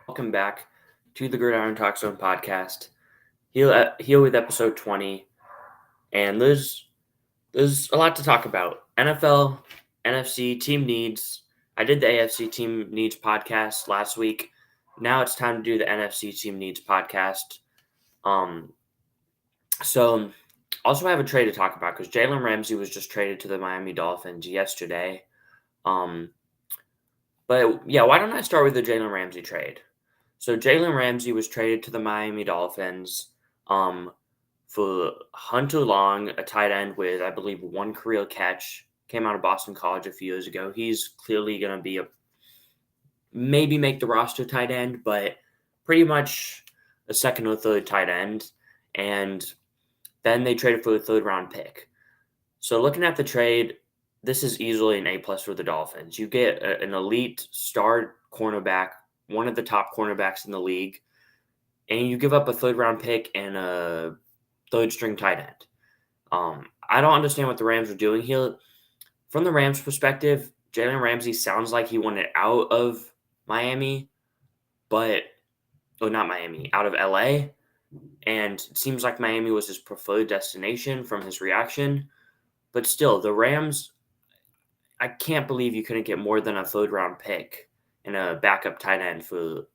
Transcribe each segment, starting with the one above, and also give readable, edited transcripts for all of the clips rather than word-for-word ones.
welcome back to the GridironTalkZone podcast. Here with episode 20, and there's a lot to talk about. NFL, NFC team needs. I did the AFC team needs podcast last week. Now it's time to do the NFC team needs podcast. Um, so also I have a trade to talk about because Jalen Ramsey was just traded to the Miami Dolphins yesterday. Um, but yeah, why don't I start with the Jalen Ramsey trade? So Jalen Ramsey was traded to the Miami Dolphins um, for Hunter Long, a tight end with, I believe, one career catch. Came out of Boston College a few years ago. He's clearly going to be maybe make the roster tight end, but pretty much a second or third tight end. And then they traded for a third round pick. So looking at the trade, this is easily an A plus for the Dolphins. You get an elite star cornerback, one of the top cornerbacks in the league, and you give up a third round pick and a third string tight end. I don't understand what the Rams are doing here. From the Rams' perspective, Jalen Ramsey sounds like he wanted out of Miami, not Miami, out of LA. And it seems like Miami was his preferred destination from his reaction. But still, the Rams, I can't believe you couldn't get more than a third round pick and a backup tight end for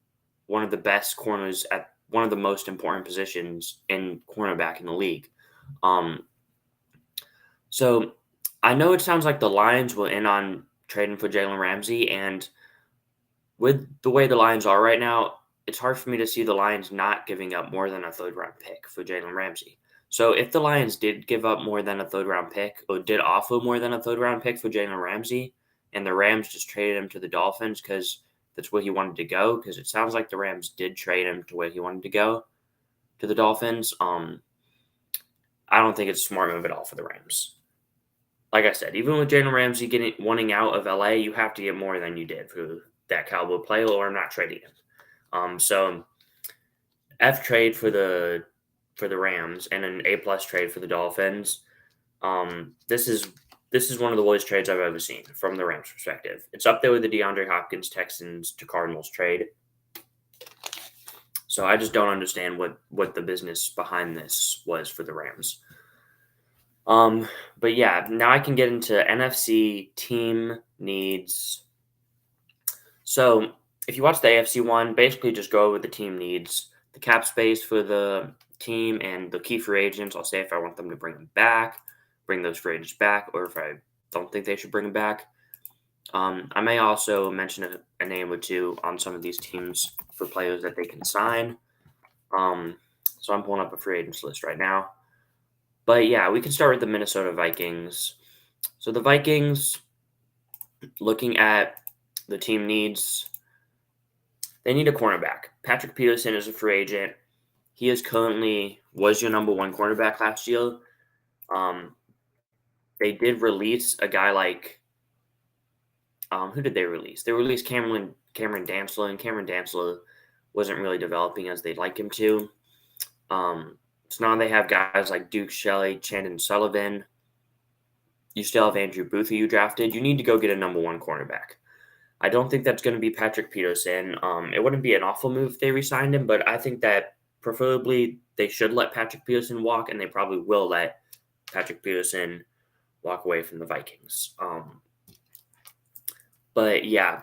one of the best corners at one of the most important positions in cornerback in the league. So I know it sounds like the Lions were in on trading for Jalen Ramsey, and with the way the Lions are right now, it's hard for me to see the Lions not giving up more than a third round pick for Jalen Ramsey. So if the Lions did give up more than a third round pick or did offer more than a third round pick for Jalen Ramsey, and the Rams just traded him to the Dolphins because that's where he wanted to go, because it sounds like the Rams did trade him to where he wanted to go, to the Dolphins. I don't think it's a smart move at all for the Rams. Like I said, even with Jalen Ramsey wanting out of LA, you have to get more than you did for that caliber player, or I'm not trading him. So F trade for the Rams and an A plus trade for the Dolphins. This is one of the worst trades I've ever seen from the Rams' perspective. It's up there with the DeAndre Hopkins Texans to Cardinals trade. So I just don't understand what the business behind this was for the Rams. But yeah, now I can get into NFC team needs. So if you watch the AFC one, basically just go over the team needs, the cap space for the team, and the key free agents. I'll say if I want them to bring those free agents back, or if I don't think they should bring them back. I may also mention a name or two on some of these teams for players that they can sign. So I'm pulling up a free agents list right now. But yeah, we can start with the Minnesota Vikings. So the Vikings, looking at the team needs, they need a cornerback. Patrick Peterson is a free agent. He was your number one cornerback last year. They did release a guy like, who did they release? They released Cameron Dantzler, and Cameron Dantzler wasn't really developing as they'd like him to. So now they have guys like Duke Shelley, Chandon Sullivan. You still have Andrew Booth, who you drafted. You need to go get a number one cornerback. I don't think that's going to be Patrick Peterson. It wouldn't be an awful move if they re-signed him, but I think that preferably they should let Patrick Peterson walk, and they probably will let Patrick Peterson walk away from the Vikings. But yeah,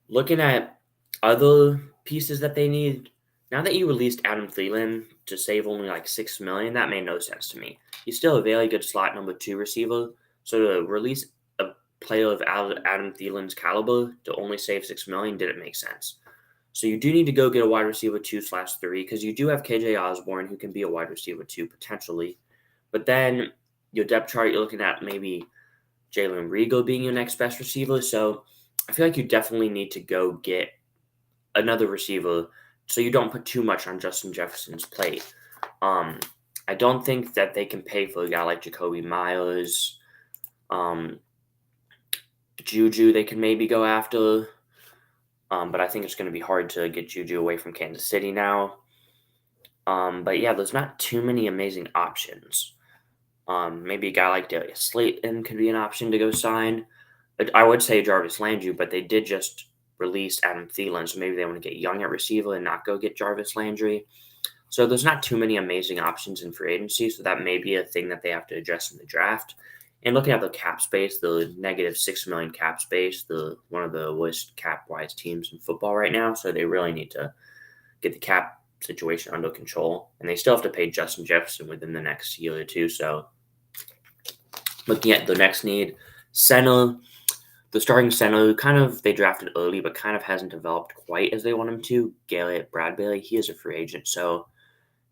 looking at other pieces that they need, now that you released Adam Thielen to save only like $6 million, that made no sense to me. He's still a very good slot number 2 receiver, so to release a player of Adam Thielen's caliber to only save $6 million didn't make sense. So you do need to go get a wide receiver 2/3 because you do have KJ Osborne, who can be a wide receiver 2 potentially. But then your depth chart, you're looking at maybe Jalen Reagor being your next best receiver. So I feel like you definitely need to go get another receiver so you don't put too much on Justin Jefferson's plate. I don't think that they can pay for a guy like Jacoby Myers. Juju they can maybe go after. But I think it's going to be hard to get Juju away from Kansas City now. But yeah, there's not too many amazing options. Maybe a guy like Darius Slayton could be an option to go sign. I would say Jarvis Landry, but they did just released Adam Thielen, so maybe they want to get young at receiver and not go get Jarvis Landry. So there's not too many amazing options in free agency, so that may be a thing that they have to address in the draft. And looking at the cap space, the negative $6 million cap space, one of the worst cap-wise teams in football right now, so they really need to get the cap situation under control. And they still have to pay Justin Jefferson within the next year or two. So looking at the next need, center, the starting center, they drafted early, but kind of hasn't developed quite as they want him to. Garrett Bradbury, he is a free agent, so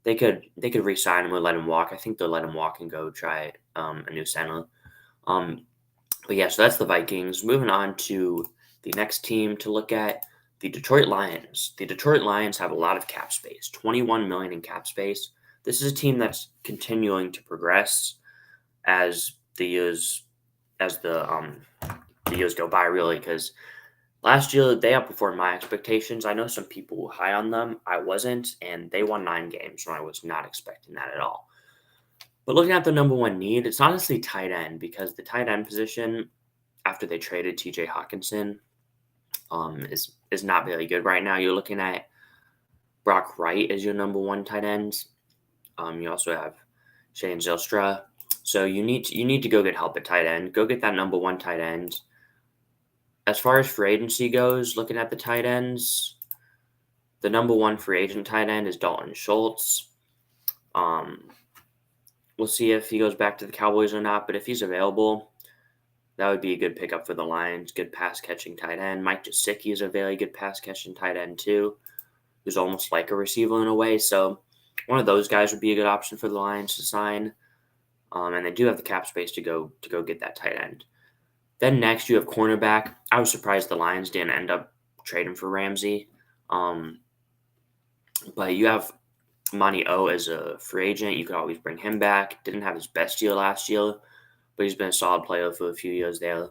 they could re-sign him or let him walk. I think they'll let him walk and go try a new center. But yeah, so that's the Vikings. Moving on to the next team to look at, the Detroit Lions. The Detroit Lions have a lot of cap space, $21 million in cap space. This is a team that's continuing to progress as the years go by, really, because last year they outperformed my expectations. I know some people were high on them. I wasn't, and they won 9 games when I was not expecting that at all. But looking at the number one need, it's honestly tight end, because the tight end position, after they traded TJ Hawkinson, is not very good right now. You're looking at Brock Wright as your number one tight end. You also have Shane Zylstra. So you need to go get help at tight end. Go get that number one tight end. As far as free agency goes, looking at the tight ends, the number one free agent tight end is Dalton Schultz. We'll see if he goes back to the Cowboys or not, but if he's available, that would be a good pickup for the Lions. Good pass-catching tight end. Mike Gesicki is a very good pass-catching tight end too, who's almost like a receiver in a way. So one of those guys would be a good option for the Lions to sign. And they do have the cap space to go get that tight end. Then next you have cornerback. I was surprised the Lions didn't end up trading for Ramsey. But you have Monty O as a free agent. You could always bring him back. Didn't have his best year last year, but he's been a solid player for a few years there.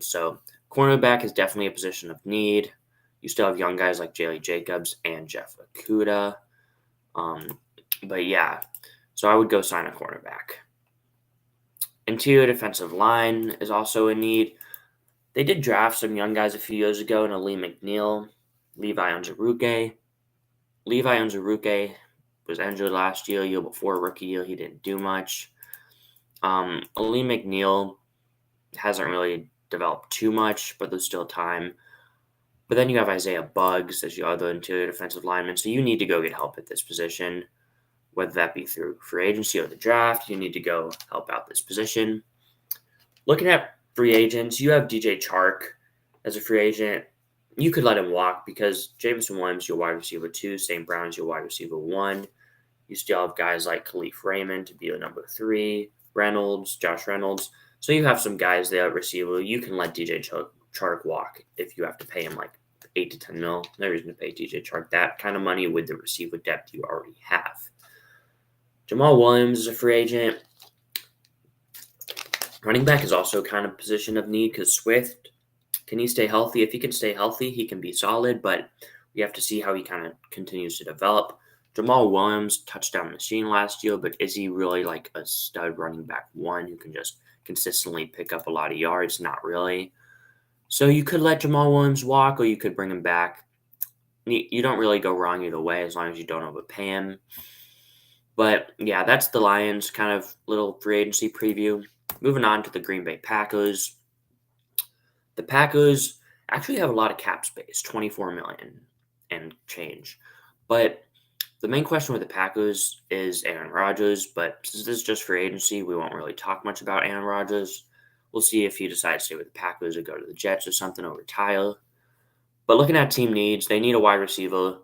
So cornerback is definitely a position of need. You still have young guys like Jalen Jacobs and Jeff Okudah. But yeah, so I would go sign a cornerback. Interior defensive line is also in need. They did draft some young guys a few years ago in Ali McNeil, Levi Onwuzurike. Levi Onwuzurike was injured last year before rookie year. He didn't do much. Ali McNeil hasn't really developed too much, but there's still time. But then you have Isaiah Buggs as your other interior defensive lineman, so you need to go get help at this position, whether that be through free agency or the draft. You need to go help out this position. Looking at free agents, you have DJ Chark as a free agent. You could let him walk because Jameson Williams, your wide receiver 2, St. Brown is your wide receiver 1. You still have guys like Khalif Raymond to be your number 3, Josh Reynolds. So you have some guys there at receiver. You can let DJ Chark walk if you have to pay him like $8 to $10 million. No reason to pay DJ Chark that kind of money with the receiver depth you already have. Jamal Williams is a free agent. Running back is also kind of a position of need because Swift, can he stay healthy? If he can stay healthy, he can be solid, but we have to see how he kind of continues to develop. Jamal Williams, touchdown machine last year, but is he really like a stud running back 1 who can just consistently pick up a lot of yards? Not really. So you could let Jamal Williams walk or you could bring him back. You don't really go wrong either way as long as you don't overpay him. But yeah, that's the Lions kind of little free agency preview. Moving on to the Green Bay Packers. The Packers actually have a lot of cap space, $24 million and change. But the main question with the Packers is Aaron Rodgers. But since this is just free agency, we won't really talk much about Aaron Rodgers. We'll see if he decides to stay with the Packers or go to the Jets or something or retire. But looking at team needs, they need a wide receiver.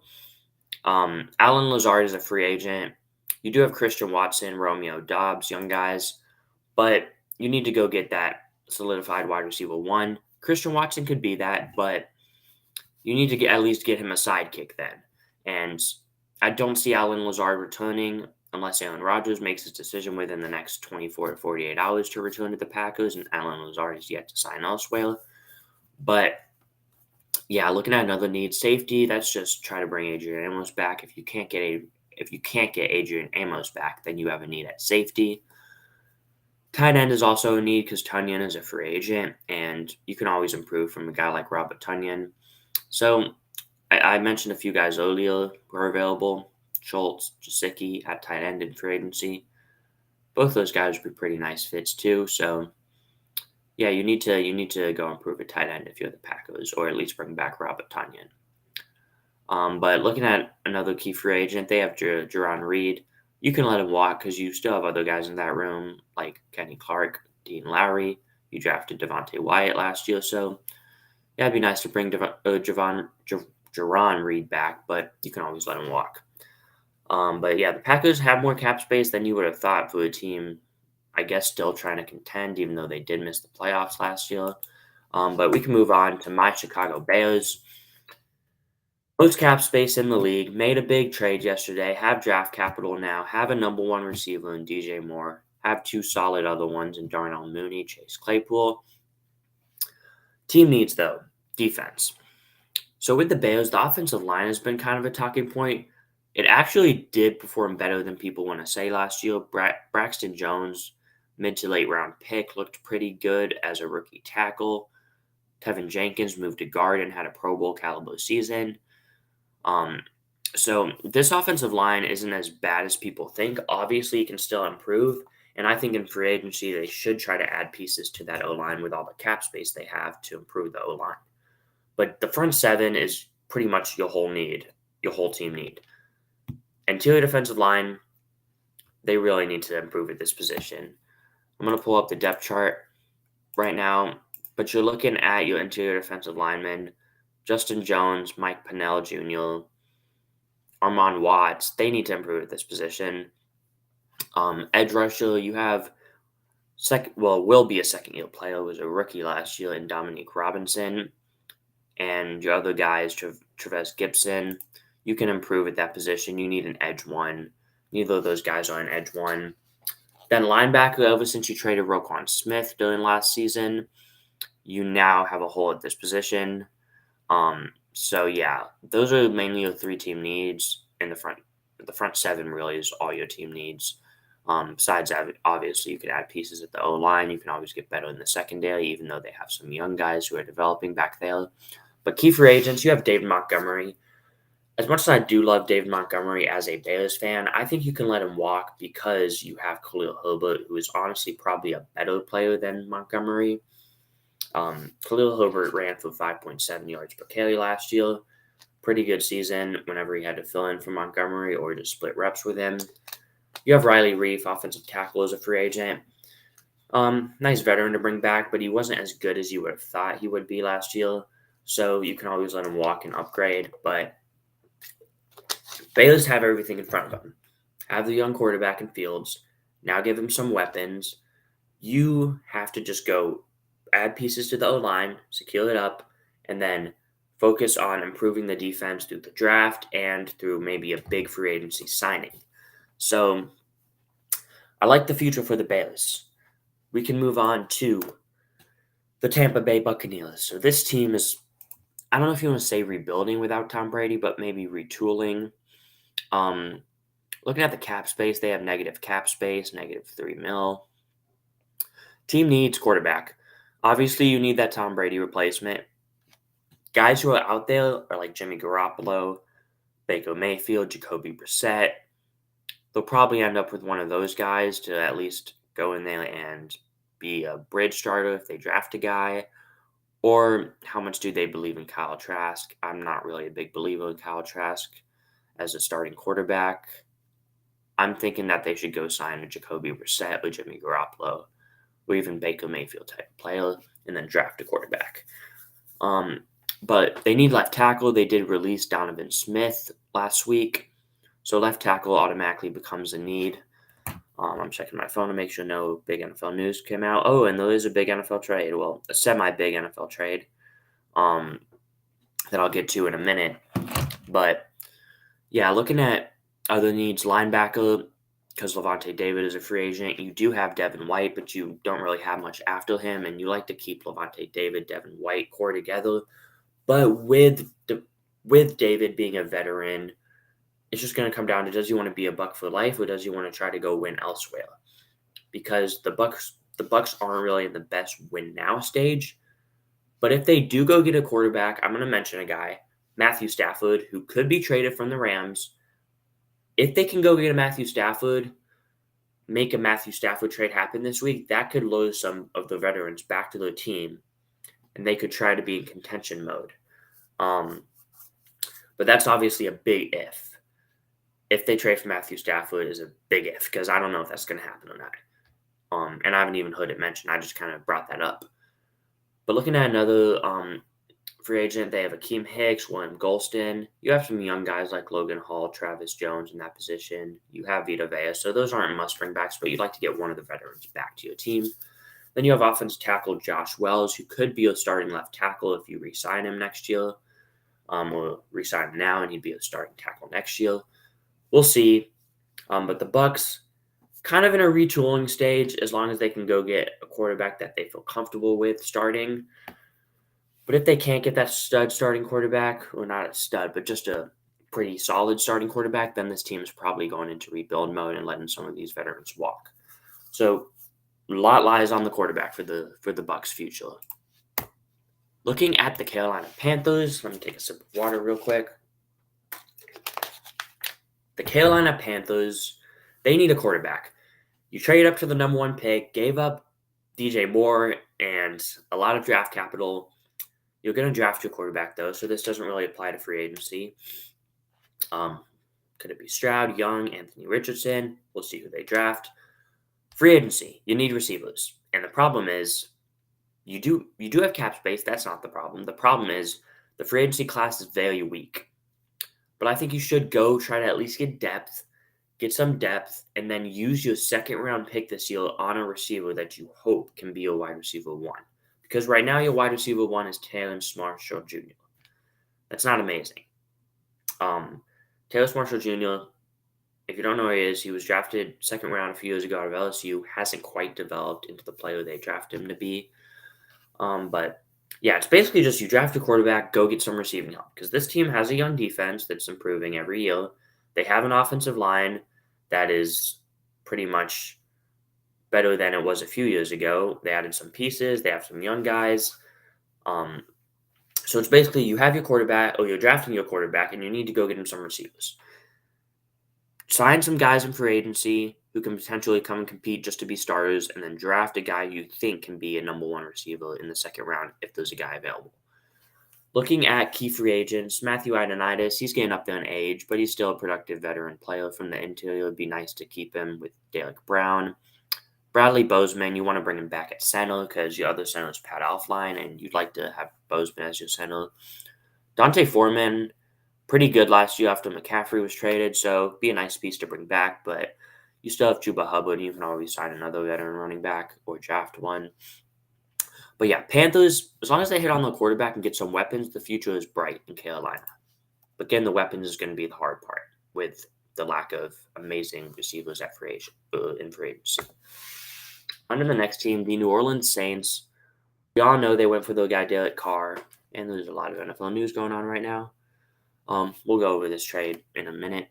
Allen Lazard is a free agent. You do have Christian Watson, Romeo Doubs, young guys, but you need to go get that solidified wide receiver 1. Christian Watson could be that, but you need to at least get him a sidekick then. And I don't see Allen Lazard returning unless Aaron Rodgers makes his decision within the next 24 to 48 hours to return to the Packers, and Allen Lazard is yet to sign elsewhere. But yeah, looking at another need, safety, that's just try to bring Adrian Amos back. If you can't get Adrian Amos back, then you have a need at safety. Tight end is also a need because Tonyan is a free agent, and you can always improve from a guy like Robert Tonyan. So I mentioned a few guys earlier who are available. Schultz, Jasicki at tight end in free agency. Both those guys would be pretty nice fits too. So yeah, you need to go improve a tight end if you're the Packers, or at least bring back Robert Tonyan. But looking at another key free agent, they have Jerron Reed. You can let him walk because you still have other guys in that room like Kenny Clark, Dean Lowry. You drafted Devontae Wyatt last year, so yeah, it'd be nice to bring Jerron Reed back, but you can always let him walk. But yeah, the Packers have more cap space than you would have thought for a team, I guess, still trying to contend, even though they did miss the playoffs last year. But we can move on to my Chicago Bears. Most cap space in the league, made a big trade yesterday, have draft capital now, have a number one receiver in DJ Moore, have two solid other ones in Darnell Mooney, Chase Claypool. Team needs, though, defense. So with the Bears, the offensive line has been kind of a talking point. It actually did perform better than people want to say last year. Braxton Jones, mid to late round pick, looked pretty good as a rookie tackle. Tevin Jenkins moved to guard and had a Pro Bowl caliber season. So this offensive line isn't as bad as people think. Obviously, it can still improve. And I think in free agency, they should try to add pieces to that O-line with all the cap space they have to improve the O-line. But the front seven is pretty much your whole team need. Interior defensive line, they really need to improve at this position. I'm going to pull up the depth chart right now, but you're looking at your interior defensive linemen, Justin Jones, Mike Pennell Jr., Armand Watts. They need to improve at this position. Edge rusher, you have will be a second-year player, was a rookie last year in Dominique Robinson. And your other guys, Travis Gibson, you can improve at that position. You need an edge one. Neither of those guys are an edge one. Then linebacker, ever since you traded Roquan Smith during last season, you now have a hole at this position. So yeah, those are mainly your three-team needs in the front. The front seven really is all your team needs. Besides that, obviously, you can add pieces at the O-line. You can always get better in the secondary, even though they have some young guys who are developing back there. But key free agents, you have David Montgomery. As much as I do love David Montgomery as a Bears fan, I think you can let him walk because you have Khalil Herbert, who is honestly probably a better player than Montgomery. Khalil Herbert ran for 5.7 yards per carry last year. Pretty good season whenever he had to fill in for Montgomery or just split reps with him. You have Riley Reef, offensive tackle, as a free agent. Nice veteran to bring back, but he wasn't as good as you would have thought he would be last year. So you can always let him walk and upgrade. But Bayless have everything in front of him. Have the young quarterback in Fields. Now give him some weapons. You have to just go add pieces to the O-line, secure it up, and then focus on improving the defense through the draft and through maybe a big free agency signing. So I like the future for the Bears. We can move on to the Tampa Bay Buccaneers. So this team is, I don't know if you want to say rebuilding without Tom Brady, but maybe retooling. Looking at the cap space, they have negative cap space, -3 mil. Team needs quarterback. Obviously, you need that Tom Brady replacement. Guys who are out there are like Jimmy Garoppolo, Baker Mayfield, Jacoby Brissett. They'll probably end up with one of those guys to at least go in there and be a bridge starter if they draft a guy. Or how much do they believe in Kyle Trask? I'm not really a big believer in Kyle Trask as a starting quarterback. I'm thinking that they should go sign a Jacoby Brissett or Jimmy Garoppolo or even Baker Mayfield type player and then draft a quarterback. But they need left tackle. They did release Donovan Smith last week. So left tackle automatically becomes a need. I'm checking my phone to make sure no big NFL news came out. Oh, and there is a big NFL trade. Well, a semi-big NFL trade that I'll get to in a minute. But, yeah, looking at other needs, linebacker, because Levante David is a free agent. You do have Devin White, but you don't really have much after him, and you like to keep Levante David, Devin White core together. But with David being a veteran, it's just going to come down to, does he want to be a Buck for life or does he want to try to go win elsewhere? Because the Bucks aren't really in the best win now stage, But if they do go get a quarterback, I'm going to mention a guy, Matthew Stafford, who could be traded from the Rams. If they can go get a Matthew Stafford, make a Matthew Stafford trade happen this week, that could lure some of the veterans back to their team, and they could try to be in contention mode. But that's obviously a big if. If they trade for Matthew Stafford is a big if, because I don't know if that's going to happen or not. And I haven't even heard it mentioned. I just kind of brought that up. But looking at another free agent, they have Akeem Hicks, William Golston. You have some young guys like Logan Hall, Travis Jones in that position. You have Vita Vea. So those aren't must-bring backs, but you'd like to get one of the veterans back to your team. Then you have offensive tackle Josh Wells, who could be a starting left tackle if you re-sign him next year. Or re-sign him now, and he'd be a starting tackle next year. We'll see. But the Bucs, kind of in a retooling stage, as long as they can go get a quarterback that they feel comfortable with starting. But if they can't get that stud starting quarterback, or not a stud, but just a pretty solid starting quarterback, then this team is probably going into rebuild mode and letting some of these veterans walk. So a lot lies on the quarterback for the Bucs' future. Looking at the Carolina Panthers, let me take a sip of water real quick. The Carolina Panthers, they need a quarterback. You trade up to the number 1 pick, gave up DJ Moore and a lot of draft capital. You're going to draft your quarterback, though, so this doesn't really apply to free agency. Could it be Stroud, Young, Anthony Richardson? We'll see who they draft. Free agency, you need receivers. And the problem is you do have cap space. That's not the problem. The problem is the free agency class is very weak. But I think you should go try to at least get some depth, and then use your second-round pick this year on a receiver that you hope can be a wide receiver 1. Because right now your wide receiver 1 is Terrace Marshall Jr. That's not amazing. Terrace Marshall Jr., if you don't know who he is, he was drafted second round a few years ago out of LSU, hasn't quite developed into the player they drafted him to be. But yeah, it's basically just you draft a quarterback, go get some receiving help. Because this team has a young defense that's improving every year. They have an offensive line that is pretty much better than it was a few years ago. They added some pieces. They have some young guys. So it's basically you have your quarterback, or you're drafting your quarterback, and you need to go get him some receivers. Sign some guys in free agency who can potentially come and compete just to be starters, and then draft a guy you think can be a number 1 receiver in the second round if there's a guy available. Looking at key free agents, Matthew Ioannidis, he's getting up there in age, but he's still a productive veteran player from the interior. It would be nice to keep him with Dalek Brown. Bradley Bozeman, you want to bring him back at center because your other center is Pat Elflein, and you'd like to have Bozeman as your center. Dante Foreman, pretty good last year after McCaffrey was traded, so be a nice piece to bring back, but you still have Chuba Hubbard. You can always sign another veteran running back or draft one. But yeah, Panthers, as long as they hit on the quarterback and get some weapons, the future is bright in Carolina. But getting the weapons is going to be the hard part with the lack of amazing receivers at in free agency. Under the next team, the New Orleans Saints. We all know they went for the guy Derek Carr, and there's a lot of NFL news going on right now. We'll go over this trade in a minute.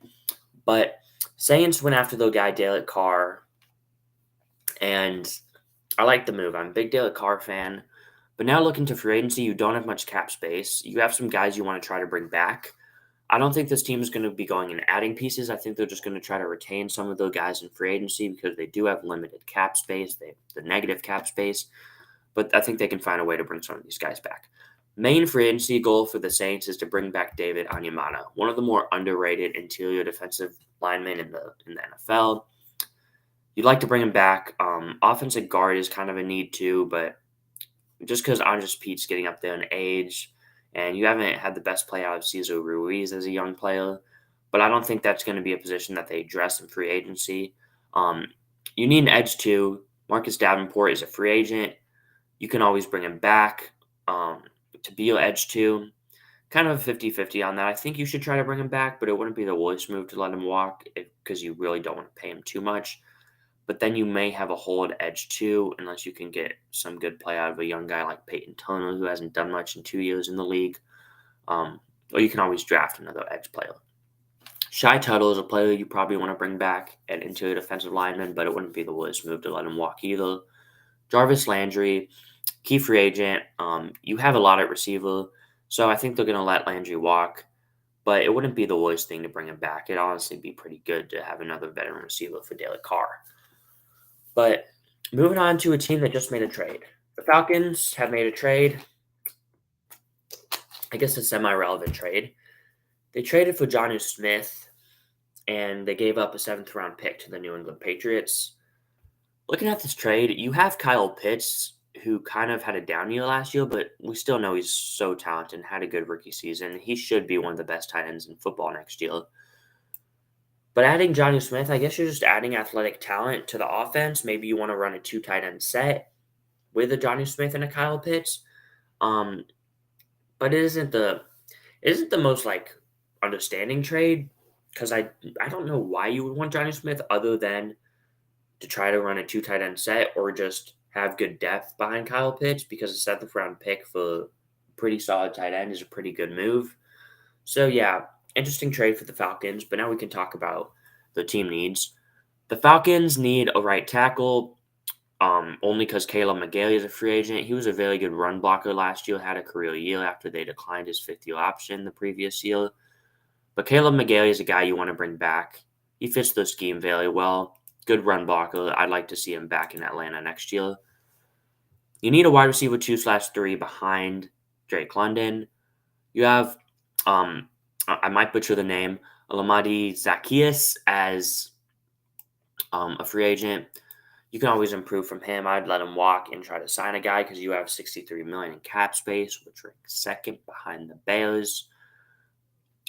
But Saints went after the guy Derek Carr, and I like the move. I'm a big Derek Carr fan. But now looking to free agency, you don't have much cap space. You have some guys you want to try to bring back. I don't think this team is going to be going and adding pieces. I think they're just going to try to retain some of those guys in free agency because they do have limited cap space. They have the negative cap space. But I think they can find a way to bring some of these guys back. Main free agency goal for the Saints is to bring back David Onyemata, one of the more underrated interior defensive linemen in the NFL. You'd like to bring him back. Offensive guard is kind of a need too, but just because Andres Pete's getting up there in age, and you haven't had the best play out of Cesar Ruiz as a young player, but I don't think that's going to be a position that they address in free agency. You need an edge too. Marcus Davenport is a free agent. You can always bring him back to be your edge too. Kind of a 50-50 on that. I think you should try to bring him back, but it wouldn't be the worst move to let him walk because you really don't want to pay him too much. But then you may have a hole at edge too, unless you can get some good play out of a young guy like Peyton Turner, who hasn't done much in 2 years in the league. Or you can always draft another edge player. Shy Tuttle is a player you probably want to bring back at interior defensive lineman, but it wouldn't be the worst move to let him walk either. Jarvis Landry, key free agent. You have a lot at receiver, so I think they're going to let Landry walk. But it wouldn't be the worst thing to bring him back. It'd honestly be pretty good to have another veteran receiver for Derek Carr. But moving on to a team that just made a trade. The Falcons have made a trade. I guess a semi-relevant trade. They traded for Jonnu Smith, and they gave up a 7th-round pick to the New England Patriots. Looking at this trade, you have Kyle Pitts, who kind of had a down year last year, but we still know he's so talented and had a good rookie season. He should be one of the best tight ends in football next year. But adding Jonnu Smith, I guess you're just adding athletic talent to the offense. Maybe you want to run a 2 tight end set with a Jonnu Smith and a Kyle Pitts. But it isn't the most understanding trade, because I don't know why you would want Jonnu Smith other than to try to run a 2 tight end set or just have good depth behind Kyle Pitts, because a 7th-round pick for a pretty solid tight end is a pretty good move. So, yeah, interesting trade for the Falcons, but now we can talk about the team needs. The Falcons need a right tackle, only because Caleb McGarry is a free agent. He was a very good run blocker last year, had a career year after they declined his 5th-year option the previous year. But Caleb McGarry is a guy you want to bring back. He fits the scheme very well. Good run blocker. I'd like to see him back in Atlanta next year. You need a wide receiver 2/3 behind Drake London. You have, I might butcher the name, Alamadi Zacchaeus as a free agent. You can always improve from him. I'd let him walk and try to sign a guy because you have $63 million in cap space, which ranks second behind the Bears.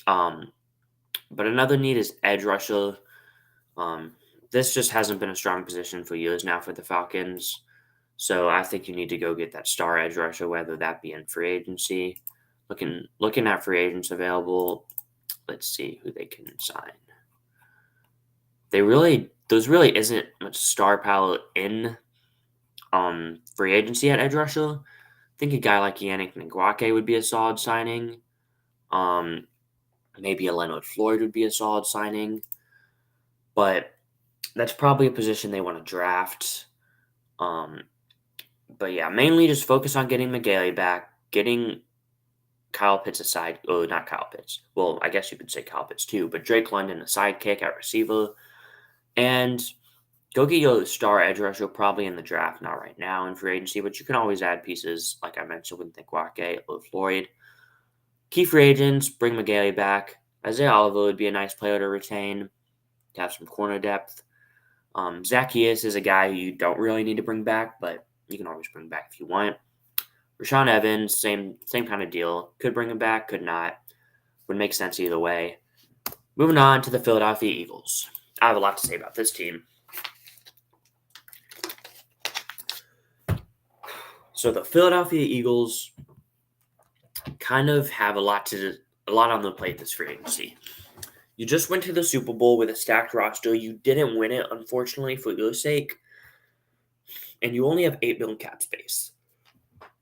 But another need is edge rusher. This just hasn't been a strong position for years now for the Falcons. So I think you need to go get that star edge rusher, whether that be in free agency. Looking at free agents available, let's see who they can sign. There really isn't much star power in free agency at edge rusher. I think a guy like Yannick Ngakoue would be a solid signing. Maybe a Leonard Floyd would be a solid signing. But that's probably a position they want to draft. But yeah, mainly just focus on getting McGarry back, getting Kyle Pitts aside. Oh, not Kyle Pitts. Well, I guess you could say Kyle Pitts too, but Drake London a sidekick at receiver. And go get your star edge rusher probably in the draft, not right now in free agency, but you can always add pieces, like I mentioned, with Ngakoue or Floyd. Key free agents, bring McGarry back. Isaiah Oliver would be a nice player to retain, to have some corner depth. Zacchaeus is a guy who you don't really need to bring back, but you can always bring back if you want. Rashaan Evans, same kind of deal. Could bring him back, could not. Would make sense either way. Moving on to the Philadelphia Eagles. I have a lot to say about this team. So the Philadelphia Eagles kind of have a lot on the plate this free agency. You just went to the Super Bowl with a stacked roster. You didn't win it, unfortunately, for your sake. And you only have $8 million cap space.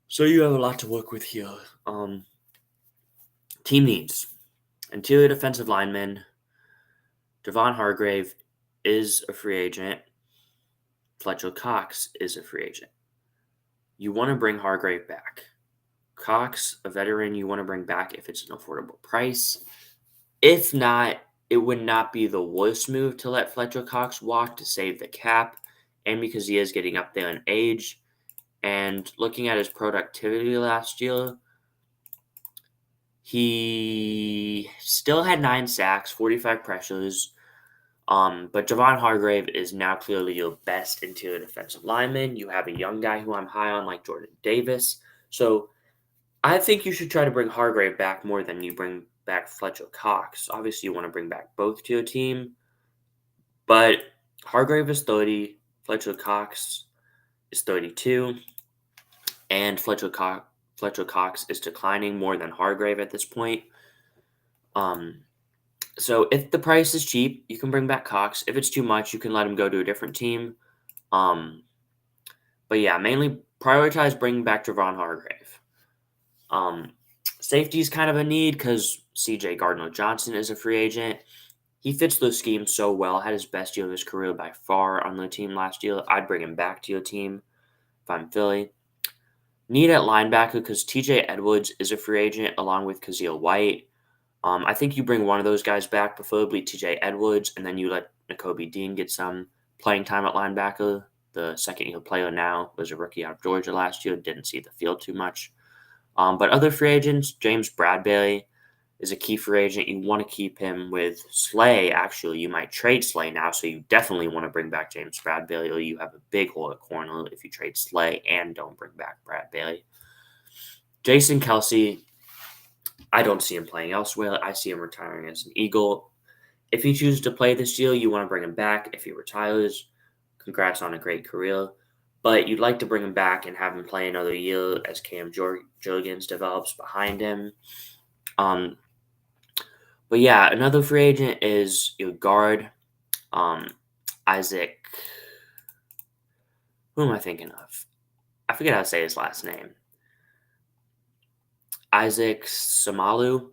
So you have a lot to work with here. Team needs. Interior defensive lineman. Devon Hargrave is a free agent. Fletcher Cox is a free agent. You want to bring Hargrave back. Cox, a veteran, you want to bring back if it's an affordable price. If not, it would not be the worst move to let Fletcher Cox walk to save the cap, and because he is getting up there in age. And looking at his productivity last year, he still had 9 sacks, 45 pressures. But Javon Hargrave is now clearly your best interior defensive lineman. You have a young guy who I'm high on, like Jordan Davis. So I think you should try to bring Hargrave back more than you bring back Fletcher Cox. Obviously, you want to bring back both to your team. But Hargrave is 30. Fletcher Cox is 32. And Fletcher Cox is declining more than Hargrave at this point. So if the price is cheap, you can bring back Cox. If it's too much, you can let him go to a different team. But yeah, mainly prioritize bringing back Javon Hargrave. Safety is kind of a need because C.J. Gardner-Johnson is a free agent. He fits the scheme so well, had his best year of his career by far on the team last year. I'd bring him back to your team if I'm Philly. Need at linebacker because TJ Edwards is a free agent along with Khalil White. I think you bring one of those guys back, preferably TJ Edwards, and then you let Nakobe Dean get some playing time at linebacker. The second-year player now was a rookie out of Georgia last year, didn't see the field too much. But other free agents, James Bradbury is a key free agent. You want to keep him with Slay. Actually, you might trade Slay now, so you definitely want to bring back James Bradbury, or you have a big hole at corner if you trade Slay and don't bring back Bradbury. Jason Kelsey, I don't see him playing elsewhere. I see him retiring as an Eagle. If he chooses to play this year, you want to bring him back. If he retires, congrats on a great career. But you'd like to bring him back and have him play another year as Cam Jurgens develops behind him. But yeah, another free agent is your guard, Isaac. Who am I thinking of? I forget how to say his last name. Isaac Samalu.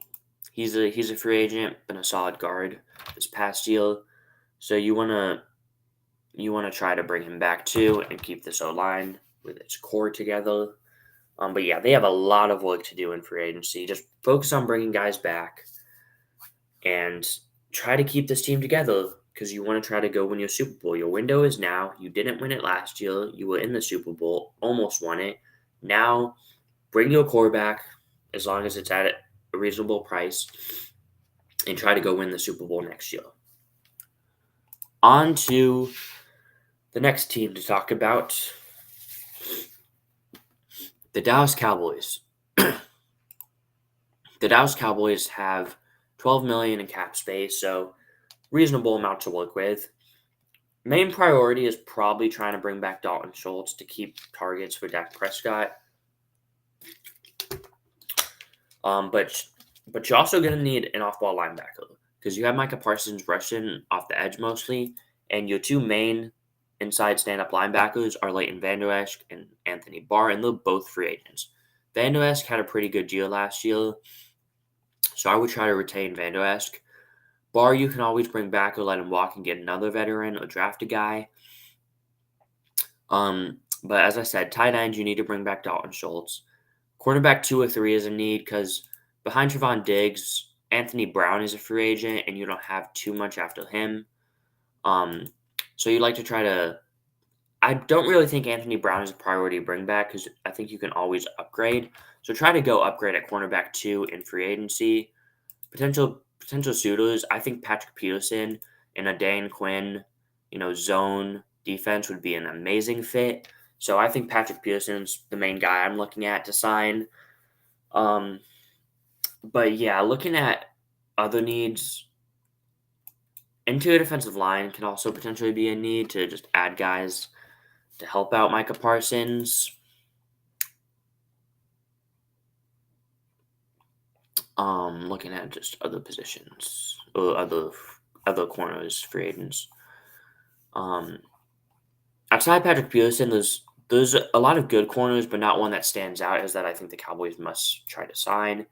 He's a free agent, been a solid guard this past year. So you wanna try to bring him back too and keep this O-line with its core together. But yeah, they have a lot of work to do in free agency. Just focus on bringing guys back and try to keep this team together because you want to try to go win your Super Bowl. Your window is now. You didn't win it last year. You were in the Super Bowl, almost won it. Now, bring your quarterback as long as it's at a reasonable price and try to go win the Super Bowl next year. On to the next team to talk about, the Dallas Cowboys. The Dallas Cowboys have $12 million in cap space, so reasonable amount to work with. Main priority is probably trying to bring back Dalton Schultz to keep targets for Dak Prescott. But you're also going to need an off-ball linebacker because you have Micah Parsons rushing off the edge mostly, and your two main inside stand-up linebackers are Leighton Vander Esch and Anthony Barr, and they're both free agents. Vander Esch had a pretty good year last year, so I would try to retain Vander Esch. Barr, you can always bring back or let him walk and get another veteran or draft a guy. But as I said, tight end, you need to bring back Dalton Schultz. Cornerback 2 or 3 is a need because behind Trevon Diggs, Anthony Brown is a free agent, and you don't have too much after him. So you'd like to try to. I don't really think Anthony Brown is a priority to bring back because I think you can always upgrade. So try to go upgrade at cornerback 2 in free agency. Potential suitors, I think Patrick Peterson and a Dan Quinn, zone defense would be an amazing fit. So I think Patrick Peterson's the main guy I'm looking at to sign. But yeah, looking at other needs, interior defensive line can also potentially be a need to just add guys to help out Micah Parsons. Looking at just other positions or other corners, free agents. Outside Patrick Peterson, there's a lot of good corners, but not one that stands out as that I think the Cowboys must try to sign.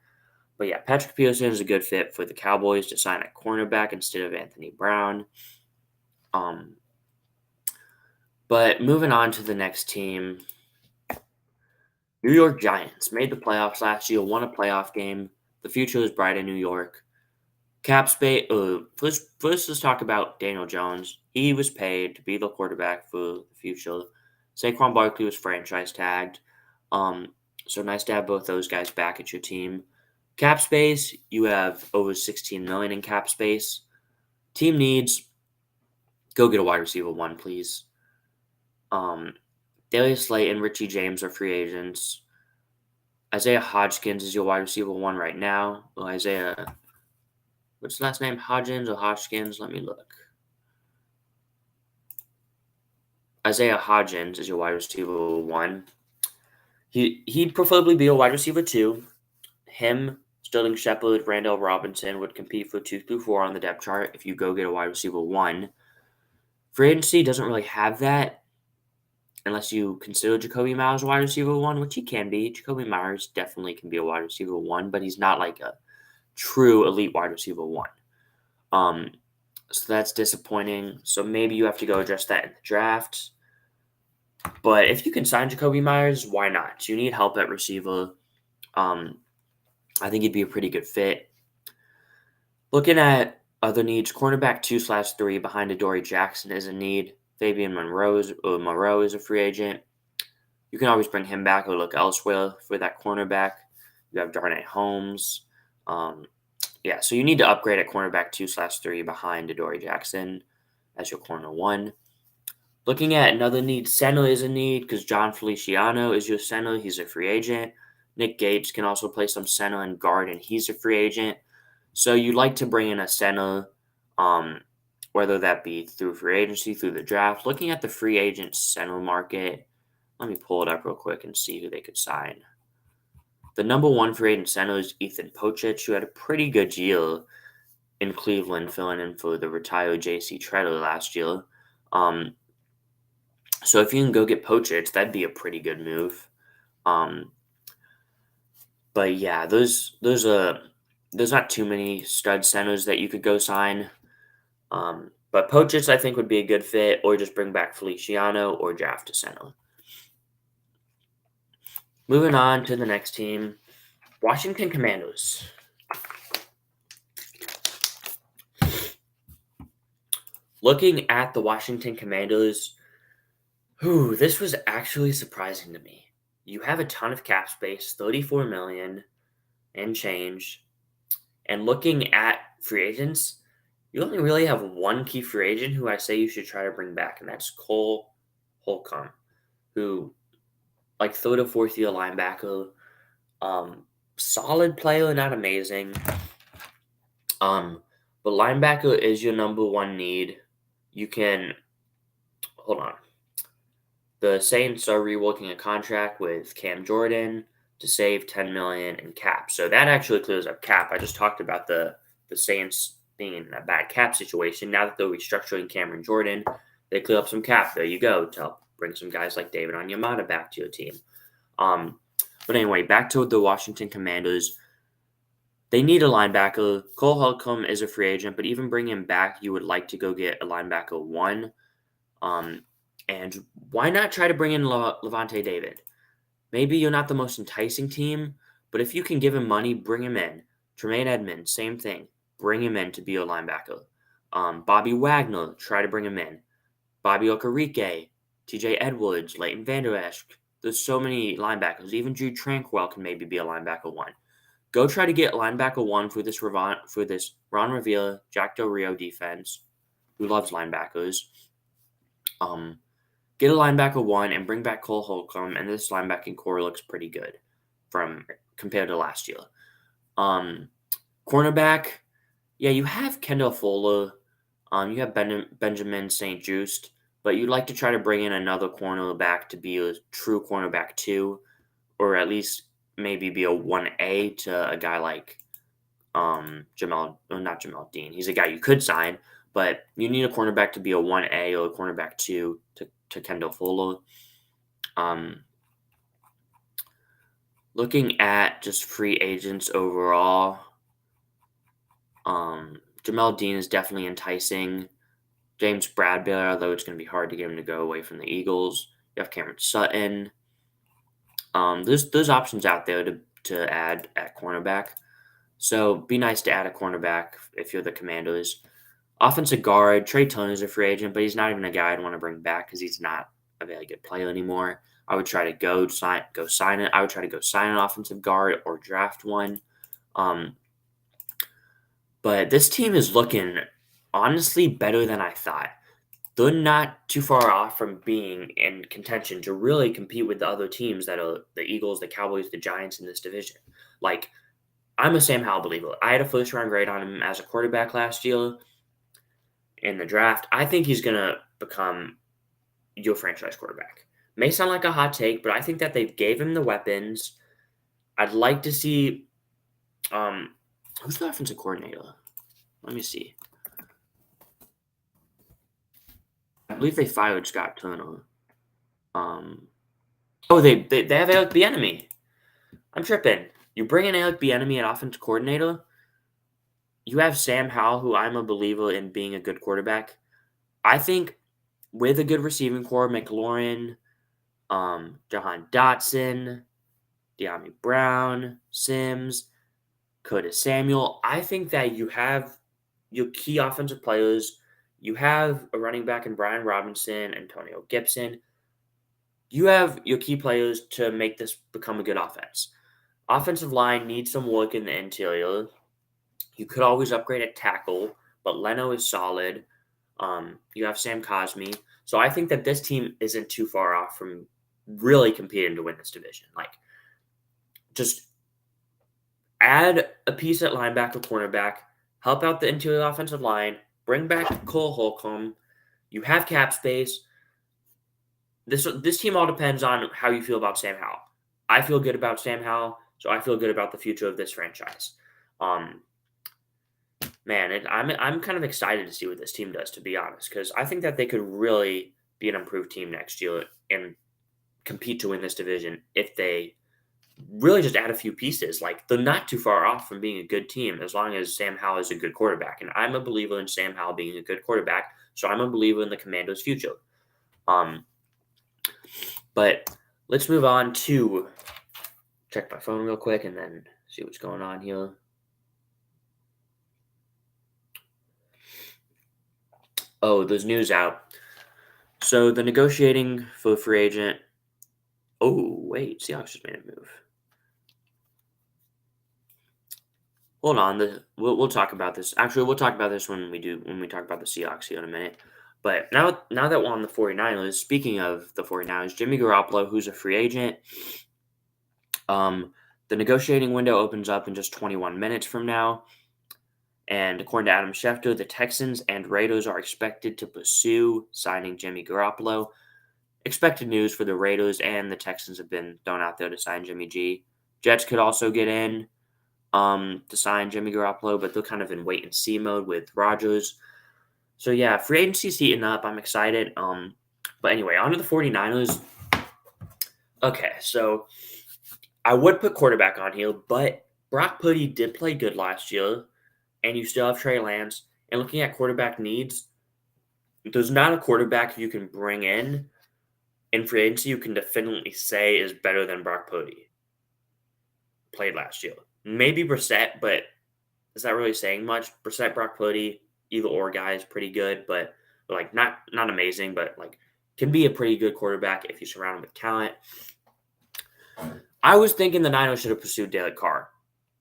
But yeah, Patrick Peterson is a good fit for the Cowboys to sign at cornerback instead of Anthony Brown. But moving on to the next team, New York Giants made the playoffs last year, won a playoff game. The future is bright in New York. Cap space. First, let's talk about Daniel Jones. He was paid to be the quarterback for the future. Saquon Barkley was franchise tagged. So nice to have both those guys back at your team. Cap space, you have over $16 million in cap space. Team needs, go get a wide receiver 1, please. Darius Slay and Richie James are free agents. Isaiah Hodgkins is your wide receiver 1 right now. Well, Isaiah, what's his last name? Hodgins or Hodgkins? Let me look. Isaiah Hodgins is your wide receiver 1. He'd preferably be a wide receiver 2. Him, Sterling Shepard, Randall Robinson would compete for 2 through 4 on the depth chart if you go get a wide receiver 1. Free agency doesn't really have that unless you consider Jacoby Myers a wide receiver 1, which he can be. Jacoby Myers definitely can be a wide receiver 1, but he's not like a true elite wide receiver 1. So that's disappointing. So maybe you have to go address that in the draft. But if you can sign Jacoby Myers, why not? You need help at receiver. I think he'd be a pretty good fit. Looking at other needs, cornerback 2/3 behind Adoree Jackson is a need. Fabian Moreau is a free agent. You can always bring him back or look elsewhere for that cornerback. You have Darnay Holmes. So you need to upgrade at cornerback 2/3 behind Adoree Jackson as your corner one. Looking at another need, center is a need because John Feliciano is your center. He's a free agent. Nick Gates can also play some center and guard, and he's a free agent. So you'd like to bring in a center, whether that be through free agency, through the draft. Looking at the free agent center market, let me pull it up real quick and see who they could sign. The number one free agent center is Ethan Pocic, who had a pretty good year in Cleveland, filling in for the retired J.C. Treader last year. So if you can go get Pocic, that'd be a pretty good move. But yeah, there's not too many stud centers that you could go sign. But Pocic, I think, would be a good fit, or just bring back Feliciano or draft a center. Moving on to the next team, Washington Commanders. Looking at the Washington Commanders, this was actually surprising to me. You have a ton of cap space, $34 million and change. And looking at free agents, you only really have one key free agent who I say you should try to bring back, and that's Cole Holcomb, who, like, third or fourth year linebacker, solid player, not amazing. But linebacker is your number one need. You can hold on. The Saints are reworking a contract with Cam Jordan to save $10 million in cap. So that actually clears up cap. I just talked about the Saints being in a bad cap situation. Now that they're restructuring Cameron Jordan, they clear up some cap. There you go, to help bring some guys like David Onyemata back to your team. But anyway, back to the Washington Commanders. They need a linebacker. Cole Holcomb is a free agent, but even bring him back, you would like to go get a linebacker one. And why not try to bring in Levante David? Maybe you're not the most enticing team, but if you can give him money, bring him in. Tremaine Edmonds, same thing. Bring him in to be your linebacker. Bobby Wagner, try to bring him in. Bobby Okereke, TJ Edwards, Leighton Vander Esch. There's so many linebackers. Even Drew Tranquil can maybe be a linebacker one. Go try to get linebacker one for this Ron Rivera, Jack Del Rio defense, who loves linebackers. Get a linebacker one and bring back Cole Holcomb, and this linebacking core looks pretty good compared to last year. Cornerback, you have Kendall Fuller. You have Benjamin St. Juste, but you'd like to try to bring in another cornerback to be a true cornerback 2, or at least maybe be a 1A to a guy like not Jamal Dean. He's a guy you could sign, but you need a cornerback to be a 1A or a cornerback 2 to Kendall Fuller. Looking at just free agents overall, Jamal Dean is definitely enticing. James Bradbury, although it's going to be hard to get him to go away from the Eagles. You have Cameron Sutton. There's options out there to add at cornerback. So be nice to add a cornerback if you're the Commanders. Offensive guard, Trey Turner's a free agent, but he's not even a guy I'd want to bring back because he's not a very good player anymore. I would try to go sign it. I would try to go sign an offensive guard or draft one. But this team is looking honestly better than I thought. They're not too far off from being in contention to really compete with the other teams that are the Eagles, the Cowboys, the Giants in this division. Like, I'm a Sam Howell believer. I had a first-round grade on him as a quarterback last year in the draft. I think he's going to become your franchise quarterback. May sound like a hot take, but I think that they gave him the weapons. I'd like to see who's the offensive coordinator? Let me see. I believe they fired Scott Turner. They have Eric Bieniemy. I'm tripping. You bring in Eric Bieniemy at offensive coordinator. You have Sam Howell, who I'm a believer in being a good quarterback. I think with a good receiving core, McLaurin, Jahan Dotson, De'Ami Brown, Sims, Curtis Samuel. I think that you have your key offensive players. You have a running back in Brian Robinson, Antonio Gibson. You have your key players to make this become a good offense. Offensive line needs some work in the interior. You could always upgrade at tackle, but Leno is solid. You have Sam Cosmi. So I think that this team isn't too far off from really competing to win this division. Like, just add a piece at linebacker, cornerback, help out the interior offensive line, bring back Cole Holcomb. You have cap space. This team all depends on how you feel about Sam Howell. I feel good about Sam Howell, so I feel good about the future of this franchise. I'm kind of excited to see what this team does, to be honest, because I think that they could really be an improved team next year and compete to win this division if they really just add a few pieces. Like, they're not too far off from being a good team as long as Sam Howell is a good quarterback. And I'm a believer in Sam Howell being a good quarterback, so I'm a believer in the Commandos' future. But let's move on to check my phone real quick and then see what's going on here. Oh, there's news out. So the negotiating for free agent. Oh, wait, Seahawks just made a move. Hold on, we'll talk about this. Actually, we'll talk about this when we talk about the Seahawks here in a minute. But now that we're on the 49ers, speaking of the 49ers, Jimmy Garoppolo, who's a free agent, the negotiating window opens up in just 21 minutes from now. And according to Adam Schefter, the Texans and Raiders are expected to pursue signing Jimmy Garoppolo. Expected news for the Raiders and the Texans have been thrown out there to sign Jimmy G. Jets could also get in to sign Jimmy Garoppolo, but they're kind of in wait-and-see mode with Rodgers. So, yeah, free agency's heating up. I'm excited. But anyway, on to the 49ers. Okay, so I would put quarterback on here, but Brock Purdy did play good last year, and you still have Trey Lance. And looking at quarterback needs, there's not a quarterback you can bring in free agency you can definitely say is better than Brock Purdy played last year. Maybe Brissett, but is that really saying much? Brissett, Brock Purdy, either or guy is pretty good, but like not amazing, but like can be a pretty good quarterback if you surround him with talent. I was thinking the Niners should have pursued Derek Carr.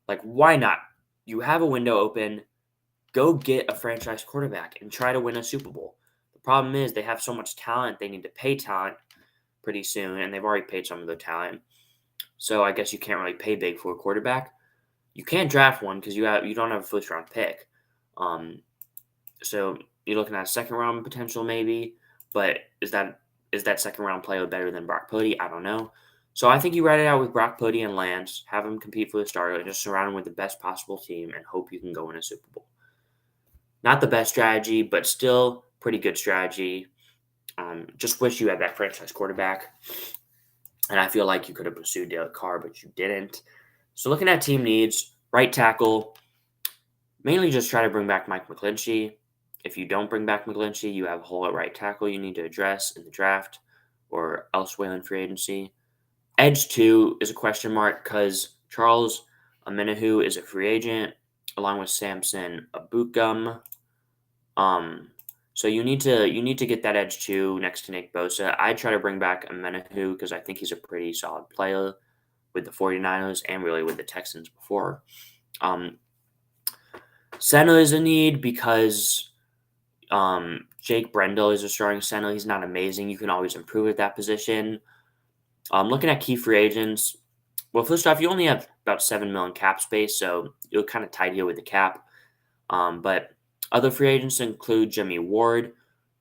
Like, why not? You have a window open. Go get a franchise quarterback and try to win a Super Bowl. The problem is they have so much talent, they need to pay talent pretty soon, and they've already paid some of their talent. So I guess you can't really pay big for a quarterback. You can't draft one because you don't have a first round pick. So you're looking at a second round potential maybe, but is that second round player better than Brock Purdy? I don't know. So I think you ride it out with Brock Purdy and Lance, have them compete for the starter, and just surround them with the best possible team and hope you can go win a Super Bowl. Not the best strategy, but still pretty good strategy. Just wish you had that franchise quarterback. And I feel like you could have pursued Derek Carr, but you didn't. So looking at team needs, right tackle, mainly just try to bring back Mike McGlinchey. If you don't bring back McGlinchey, you have a hole at right tackle you need to address in the draft or elsewhere in free agency. Edge 2 is a question mark because Charles Omenihu is a free agent along with Samson Abukum. So you need to get that edge 2 next to Nick Bosa. I try to bring back Omenihu because I think he's a pretty solid player with the 49ers and really with the Texans before. Center is a need because Jake Brendel is a starting center. He's not amazing. You can always improve at that position. Looking at key free agents, well, first off, you only have about $7 million cap space, so you're kind of tight here with the cap. But other free agents include Jimmy Ward,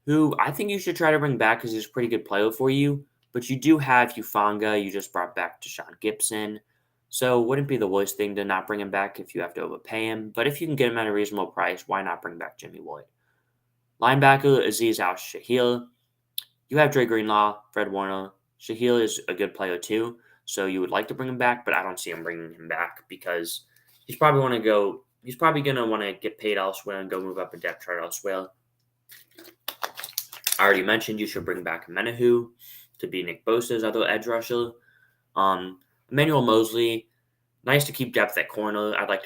who I think you should try to bring back because he's a pretty good player for you. But you do have Hufanga. You just brought back Deshaun Gibson. So it wouldn't be the worst thing to not bring him back if you have to overpay him. But if you can get him at a reasonable price, why not bring back Jimmy Ward? Linebacker, Azeez Al-Shahil. You have Dre Greenlaw, Fred Warner. Shahil is a good player too. So you would like to bring him back, but I don't see him bringing him back because he's probably going to want to get paid elsewhere and go move up a depth chart elsewhere. I already mentioned you should bring back Omenihu. to be Nick Bosa's other edge rusher. Emmanuel Mosley, nice to keep depth at corner. I'd like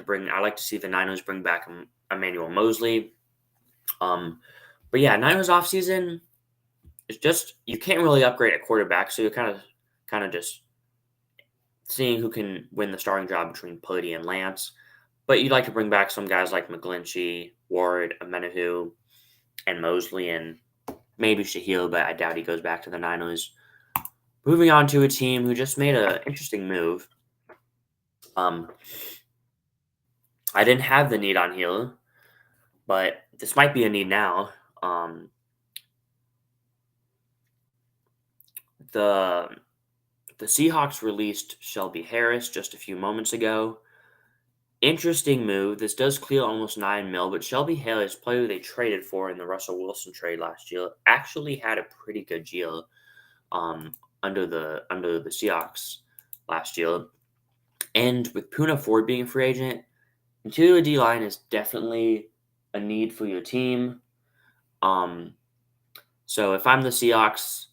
to see the Niners bring back Emmanuel Mosley. But yeah, Niners offseason, it's just you can't really upgrade at quarterback, so you're kind of just seeing who can win the starting job between Purdy and Lance. But you'd like to bring back some guys like McGlinchey, Ward, Amenahu, and Mosley, and maybe Shaquille, but I doubt he goes back to the Niners. Moving on to a team who just made an interesting move. I didn't have the need on here, but this might be a need now. The Seahawks released Shelby Harris just a few moments ago. Interesting move. This does clear almost $9 million, but Shelby Harris, player they traded for in the Russell Wilson trade last year, actually had a pretty good year under the Seahawks last year. And with Poona Ford being a free agent, interior D-line is definitely a need for your team. So if I'm the Seahawks,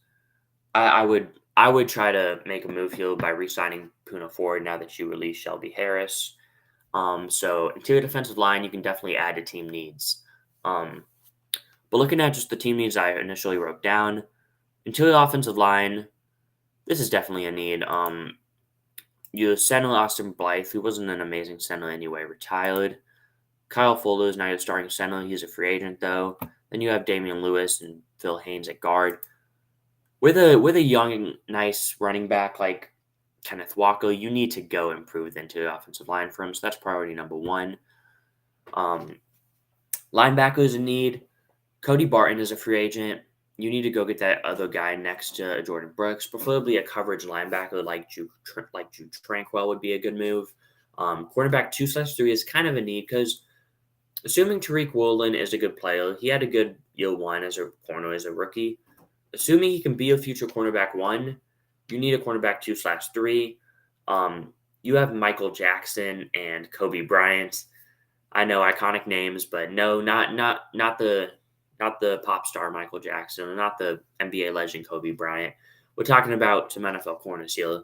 I would try to make a move here by re-signing Poona Ford now that you release Shelby Harris. So interior defensive line, you can definitely add to team needs. But looking at just the team needs I initially wrote down, interior offensive line, this is definitely a need. Your center Austin Blythe, who wasn't an amazing center anyway, retired. Kyle Fuller is now your starting center. He's a free agent though. Then you have Damian Lewis and Phil Haynes at guard. With a young, nice running back like Kenneth Walker, you need to go improve the interior offensive line for him. So that's priority number one. Linebackers in need. Cody Barton is a free agent. You need to go get that other guy next to Jordan Brooks, preferably a coverage linebacker like Jude Tranquil would be a good move. Cornerback 2/3 is kind of a need because assuming Tariq Woolen is a good player, he had a good year one as a corner as a rookie. Assuming he can be a future cornerback 1, you need a cornerback 2/3. You have Michael Jackson and Kobe Bryant. I know iconic names, but no, not the pop star Michael Jackson, and not the NBA legend Kobe Bryant. We're talking about some NFL corners here.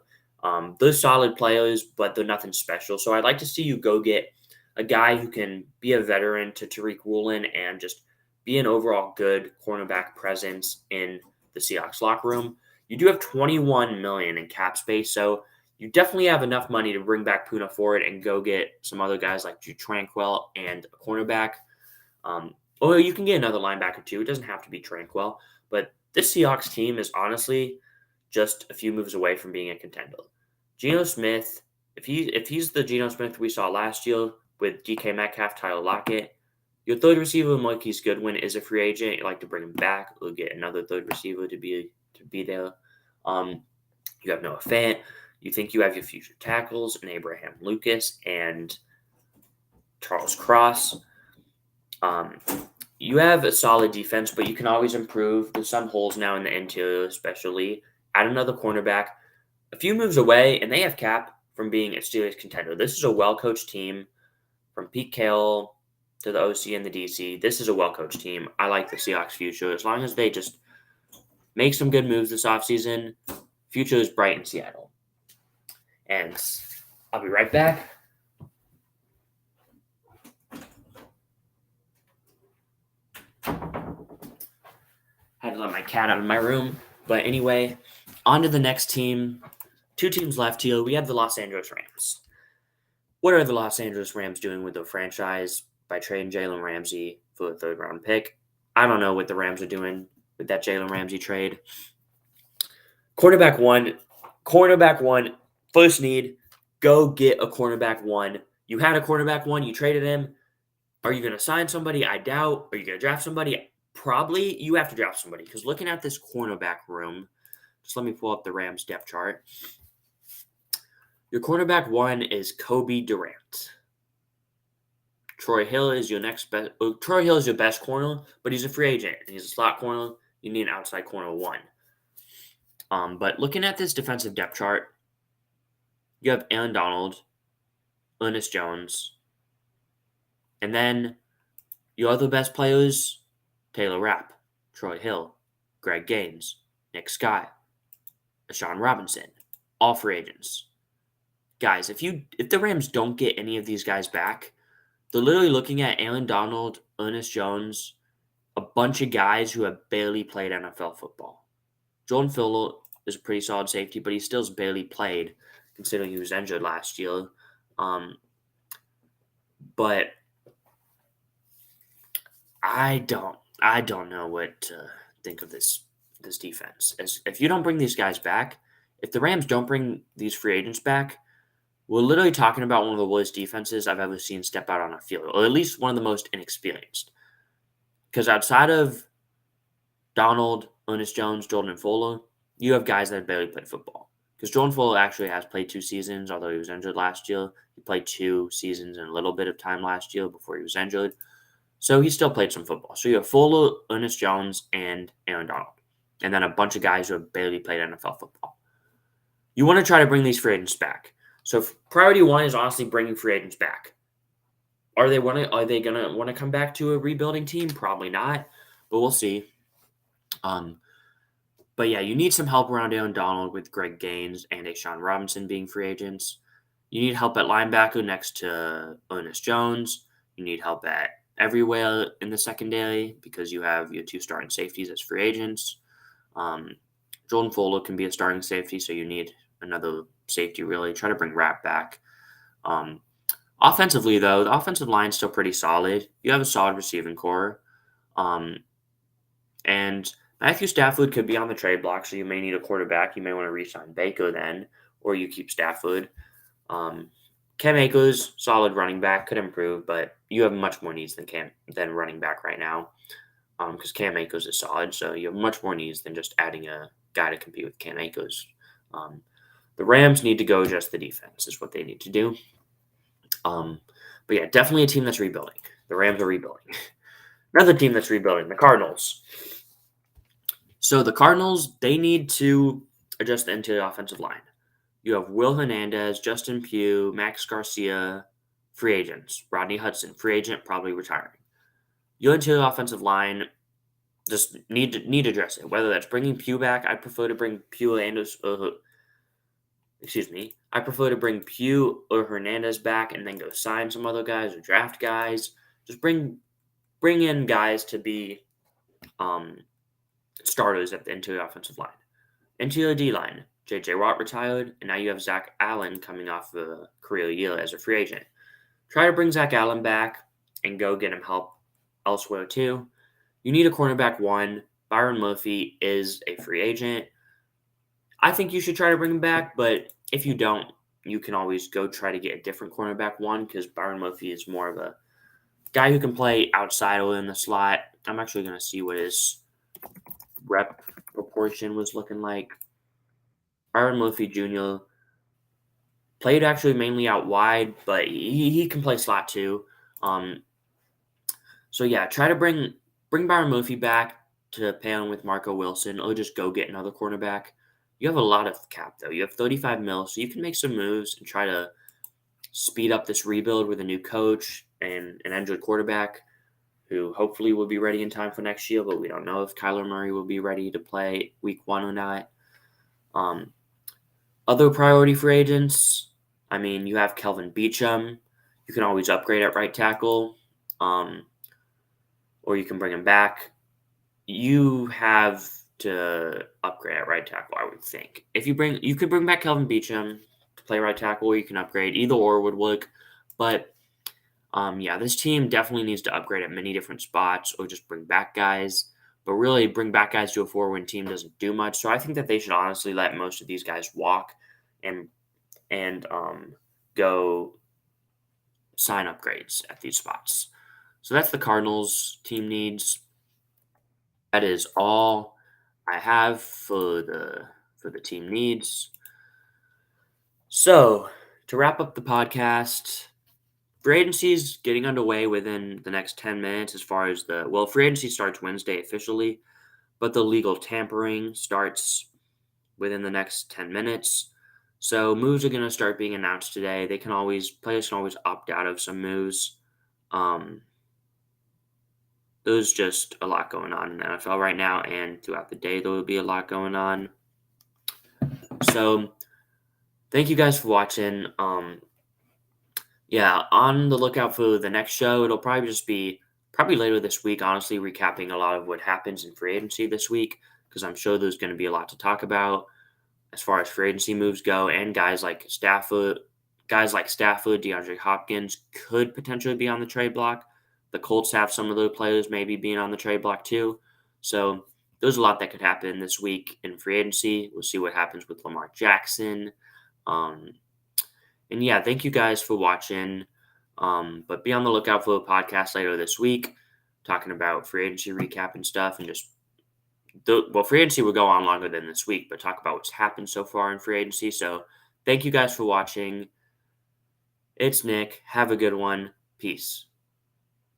They're solid players, but they're nothing special. So I'd like to see you go get a guy who can be a veteran to Tariq Woolen and just be an overall good cornerback presence in the Seahawks locker room. You do have $21 million in cap space, so you definitely have enough money to bring back Poona Ford and go get some other guys like Jude Tranquil and a cornerback. Or you can get another linebacker too. It doesn't have to be Tranquil. But this Seahawks team is honestly just a few moves away from being a contender. Geno Smith, if he's the Geno Smith we saw last year with DK Metcalf, Tyler Lockett, your third receiver, Marquise Goodwin, is a free agent. You like to bring him back or get another third receiver to be there. You have Noah Fant. You think you have your future tackles in Abraham Lucas and Charles Cross. You have a solid defense, but you can always improve. There's some holes now in the interior, especially. Add another cornerback. A few moves away, and they have cap from being a serious contender. This is a well-coached team. From Pete Carroll to the OC and the DC, this is a well-coached team. I like the Seahawks' future. As long as they just make some good moves this offseason, future is bright in Seattle. And I'll be right back. Had to let my cat out of my room. But anyway, on to the next team. 2 teams left here. We have the Los Angeles Rams. What are the Los Angeles Rams doing with their franchise by trading Jalen Ramsey for a 3rd-round pick? I don't know what the Rams are doing with that Jalen Ramsey trade. Cornerback one, first need, go get a cornerback 1. You had a cornerback 1, you traded him. Are you going to sign somebody? I doubt. Are you going to draft somebody? Probably you have to draft somebody because looking at this cornerback room, just let me pull up the Rams depth chart. Your cornerback 1 is Kobe Durant. Troy Hill is your Troy Hill is your best corner, but he's a free agent and he's a slot corner. You need an outside corner 1. But looking at this defensive depth chart, you have Aaron Donald, Ernest Jones, and then your other best players, Taylor Rapp, Troy Hill, Greg Gaines, Nick Scott, Sean Robinson, all free agents. Guys, if the Rams don't get any of these guys back, they're literally looking at Aaron Donald, Ernest Jones, a bunch of guys who have barely played NFL football. Jordan Fuller is a pretty solid safety, but he still's barely played, considering he was injured last year. But I don't know what to think of this defense. As if you don't bring these guys back, if the Rams don't bring these free agents back, we're literally talking about one of the worst defenses I've ever seen step out on a field, or at least one of the most inexperienced. Because outside of Donald, Ernest Jones, Jordan Fuller, you have guys that have barely played football. Because Jordan Fuller actually has played 2 seasons, although he was injured last year. He played 2 seasons and a little bit of time last year before he was injured. So he still played some football. So you have Fuller, Ernest Jones, and Aaron Donald. And then a bunch of guys who have barely played NFL football. You want to try to bring these free agents back. So priority 1 is honestly bringing free agents back. Are they going to want to come back to a rebuilding team? Probably not, but we'll see. But yeah, you need some help around Aaron Donald with Greg Gaines and Sean Robinson being free agents. You need help at linebacker next to Ernest Jones. You need help at everywhere in the secondary because you have your 2 starting safeties as free agents. Jordan Fuller can be a starting safety, so you need another safety really. Try to bring Rapp back. Offensively, though, the offensive line is still pretty solid. You have a solid receiving core. And Matthew Stafford could be on the trade block, so you may need a quarterback. You may want to re-sign Baker then, or you keep Stafford. Cam Akers, solid running back, could improve, but you have much more needs than running back right now because Cam Akers is solid, so you have much more needs than just adding a guy to compete with Cam Akers. The Rams need to go just the defense is what they need to do. But yeah, definitely a team that's rebuilding. The Rams are rebuilding. Another team that's rebuilding, the Cardinals. So the Cardinals, they need to adjust the interior offensive line. You have Will Hernandez, Justin Pugh, Max Garcia, free agents. Rodney Hudson, free agent, probably retiring. Your interior offensive line just need to address it. Whether that's bringing Pugh back, I prefer to bring Pugh I prefer to bring Pugh or Hernandez back and then go sign some other guys or draft guys. Just bring in guys to be starters at the interior offensive line. Interior D-line, J.J. Watt retired, and now you have Zach Allen coming off a career year as a free agent. Try to bring Zach Allen back and go get him help elsewhere too. You need a cornerback 1. Byron Murphy is a free agent. I think you should try to bring him back, but if you don't, you can always go try to get a different cornerback 1 because Byron Murphy is more of a guy who can play outside or in the slot. I'm actually going to see what his rep proportion was looking like. Byron Murphy Jr. played actually mainly out wide, but he can play slot too. So yeah, try to bring Byron Murphy back to pair him with Marco Wilson, or just go get another cornerback. You have a lot of cap though. You have $35 million, so you can make some moves and try to speed up this rebuild with a new coach and an injured quarterback who hopefully will be ready in time for next year, but we don't know if Kyler Murray will be ready to play week 1 or not. Other priority for agents, I mean, you have Kelvin Beachum. You can always upgrade at right tackle, or you can bring him back. You have to upgrade at right tackle, I would think. You could bring back Kelvin Beachum to play right tackle, or you can upgrade. Either or would work. But yeah, this team definitely needs to upgrade at many different spots, or just bring back guys. But really, bring back guys to a 4-win team doesn't do much. So I think that they should honestly let most of these guys walk and go sign upgrades at these spots. So that's the Cardinals team needs. That is all I have for the team needs. So to wrap up the podcast, free agency is getting underway within the next 10 minutes as far as free agency starts Wednesday officially, but the legal tampering starts within the next 10 minutes. So moves are going to start being announced today. Players can always opt out of some moves. There's just a lot going on in the NFL right now, and throughout the day there will be a lot going on. So thank you guys for watching. Yeah, on the lookout for the next show. It'll probably just be later this week, honestly, recapping a lot of what happens in free agency this week, because I'm sure there's going to be a lot to talk about as far as free agency moves go, and guys like Stafford, DeAndre Hopkins could potentially be on the trade block. The Colts have some of those players maybe being on the trade block too. So there's a lot that could happen this week in free agency. We'll see what happens with Lamar Jackson. Um, and yeah, thank you guys for watching. But be on the lookout for a podcast later this week, talking about free agency recap and stuff, and just free agency will go on longer than this week, but talk about what's happened so far in free agency. So thank you guys for watching. It's Nick. Have a good one. Peace.